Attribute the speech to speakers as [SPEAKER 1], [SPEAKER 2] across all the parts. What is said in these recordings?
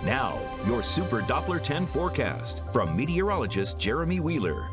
[SPEAKER 1] Now, your Super Doppler 10 forecast from meteorologist Jeremy Wheeler.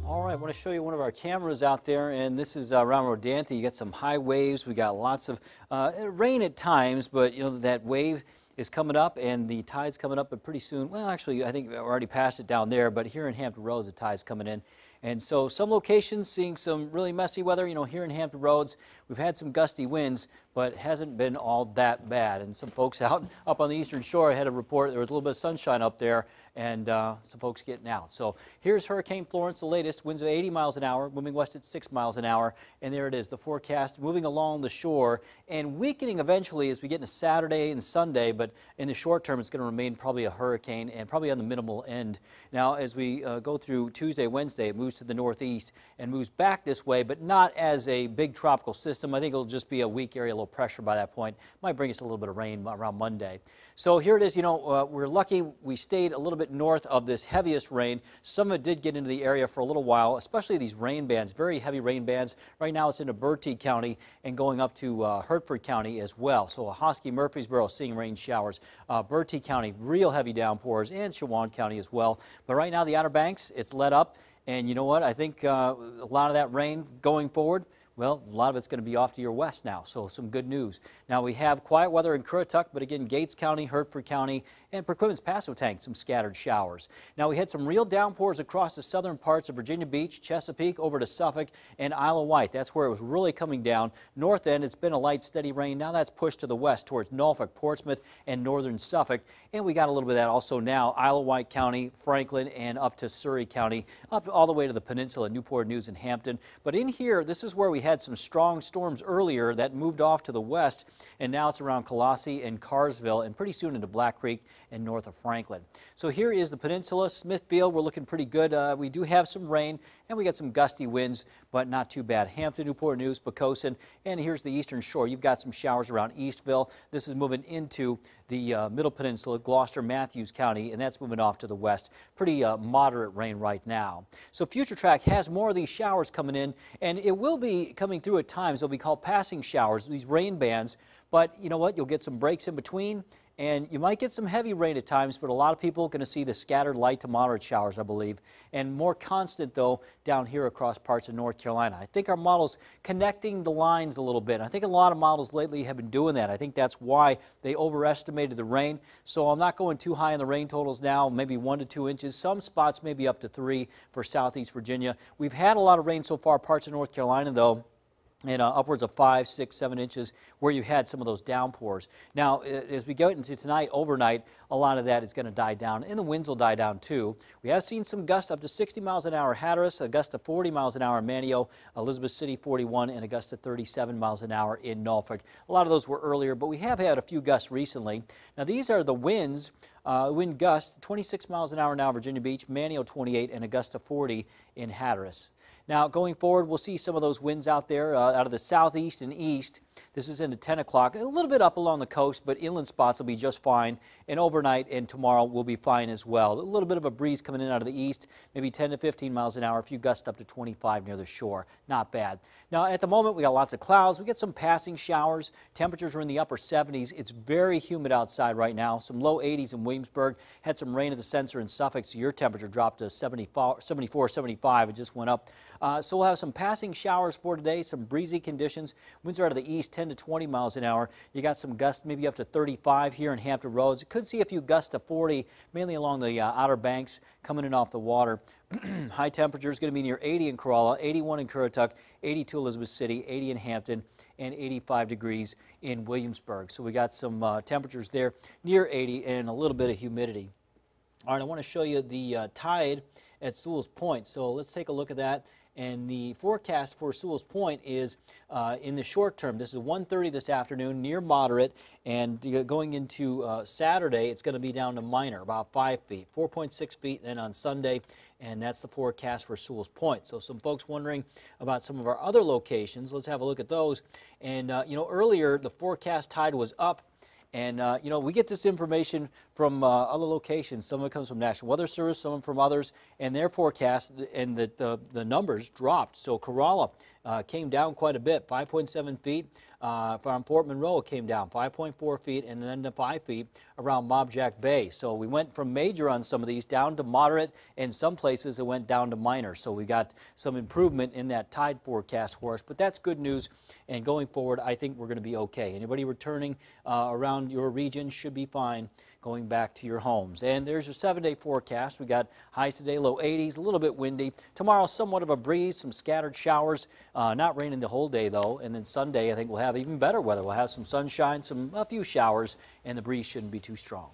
[SPEAKER 2] All right, I want to show you one of our cameras out there, and this is around Rodanthe. You got some high waves. We got lots of rain at times, but you know that wave is coming up and the tide's coming up, but pretty soon, well, actually, I think we've already passed it down there, but here in Hampton Roads, the tide's coming in. And so some locations seeing some really messy weather. You know, here in Hampton Roads, we've had some gusty winds, but it hasn't been all that bad. And some folks up on the eastern shore had a report there was a little bit of sunshine up there, and some folks getting out. So here's Hurricane Florence, the latest, winds of 80 miles an hour, moving west at 6 miles an hour. And there it is, the forecast moving along the shore and weakening eventually as we get into Saturday and Sunday. But in the short term, it's going to remain probably a hurricane and probably on the minimal end. Now, as we go through Tuesday, Wednesday, it moves to the northeast and moves back this way, but not as a big tropical system. I think it'll just be a weak area, low pressure by that point. Might bring us a little bit of rain around Monday. So here it is. You know, we're lucky we stayed a little bit north of this heaviest rain. Some of it did get into the area for a little while, especially these rain bands, very heavy rain bands. Right now it's into Bertie County and going up to Hertford County as well. So Hosky, Murfreesboro seeing rain showers. Bertie County, real heavy downpours, and Chewan County as well. But right now the Outer Banks, it's let up. And you know what? I think a lot of that rain going forward, well, a lot of it's going to be off to your west now, so some good news. Now we have quiet weather in Currituck, but again, Gates County, Hertford County, and Perquimans Passotank, some scattered showers. Now we had some real downpours across the southern parts of Virginia Beach, Chesapeake, over to Suffolk, and Isle of Wight. That's where it was really coming down. North end, it's been a light, steady rain. Now that's pushed to the west towards Norfolk, Portsmouth, and northern Suffolk. And we got a little bit of that also now, Isle of Wight County, Franklin, and up to Surrey County, up all the way to the peninsula, Newport News, and Hampton. But in here, this is where we had some strong storms earlier that moved off to the west, and now it's around Colossi and Carsville, and pretty soon into Black Creek and north of Franklin. So here is the peninsula, Smithfield. We're looking pretty good. We do have some rain, and we got some gusty winds, but not too bad. Hampton, Newport News, Poquoson, and here's the eastern shore. You've got some showers around Eastville. This is moving into the middle peninsula, Gloucester, Matthews County, and that's moving off to the west. Pretty moderate rain right now. So Future Track has more of these showers coming in, and it will be coming through at times. They'll be called passing showers, these rain bands, but you know what? You'll get some breaks in between. And you might get some heavy rain at times, but a lot of people are going to see the scattered light to moderate showers, I believe. And more constant, though, down here across parts of North Carolina. I think our model's connecting the lines a little bit. I think a lot of models lately have been doing that. I think that's why they overestimated the rain. So I'm not going too high on the rain totals now, maybe 1 to 2 inches. Some spots maybe up to 3 for southeast Virginia. We've had a lot of rain so far, parts of North Carolina, though, and upwards of 5, 6, 7 inches where you've had some of those downpours. Now, as we go into tonight, overnight, a lot of that is going to die down, and the winds will die down too. We have seen some gusts up to 60 miles an hour Hatteras, a gust of 40 miles an hour in Manteo, Elizabeth City 41, and a gust of 37 miles an hour in Norfolk. A lot of those were earlier, but we have had a few gusts recently. Now, these are the winds, wind gusts, 26 miles an hour now Virginia Beach, Manteo 28, and a gust of 40 in Hatteras. Now, going forward, we'll see some of those winds out there out of the southeast and east. This is into 10 o'clock, a little bit up along the coast, but inland spots will be just fine. And overnight and tomorrow will be fine as well. A little bit of a breeze coming in out of the east, maybe 10 to 15 miles an hour, a few gusts up to 25 near the shore. Not bad. Now, at the moment, we got lots of clouds. We get some passing showers. Temperatures are in the upper 70s. It's very humid outside right now. Some low 80s in Williamsburg. Had some rain at the sensor in Suffolk, so your temperature dropped to 74, 75. It just went up. So we'll have some passing showers for today, some breezy conditions. Winds are out of the east, 10 to 20 miles an hour. You got some gusts maybe up to 35 here in Hampton Roads. You could see a few gusts to 40, mainly along the Outer Banks coming in off the water. High temperature is going to be near 80 in Corolla, 81 in Currituck, 82 Elizabeth City, 80 in Hampton, and 85 degrees in Williamsburg. So we got some temperatures there near 80 and a little bit of humidity. All right, I want to show you the tide at Sewell's Point. So let's take a look at that. And the forecast for Sewell's Point is in the short term. This is 1:30 this afternoon, near moderate, and going into Saturday, it's going to be down to minor, about 5 feet, 4.6 feet, then on Sunday, and that's the forecast for Sewell's Point. So some folks wondering about some of our other locations. Let's have a look at those. And you know, earlier the forecast tide was up. And, you know, we get this information from other locations. Some of it comes from National Weather Service, some from others, and their forecast, and the numbers dropped. So Corolla came down quite a bit, 5.7 feet. from Fort Monroe, it came down 5.4 feet and then to 5 feet around Mobjack Bay. So we went from major on some of these down to moderate, and some places it went down to minor. So we got some improvement in that tide forecast for us, but that's good news. And going forward, I think we're going to be okay. Anybody returning around your region should be fine going back to your homes. And there's your 7-day forecast. We got highs today, low 80s, a little bit windy. Tomorrow, somewhat of a breeze, some scattered showers, not raining the whole day though. And then Sunday, I think we'll have even better weather. We'll have some sunshine, a few showers, and the breeze shouldn't be too strong.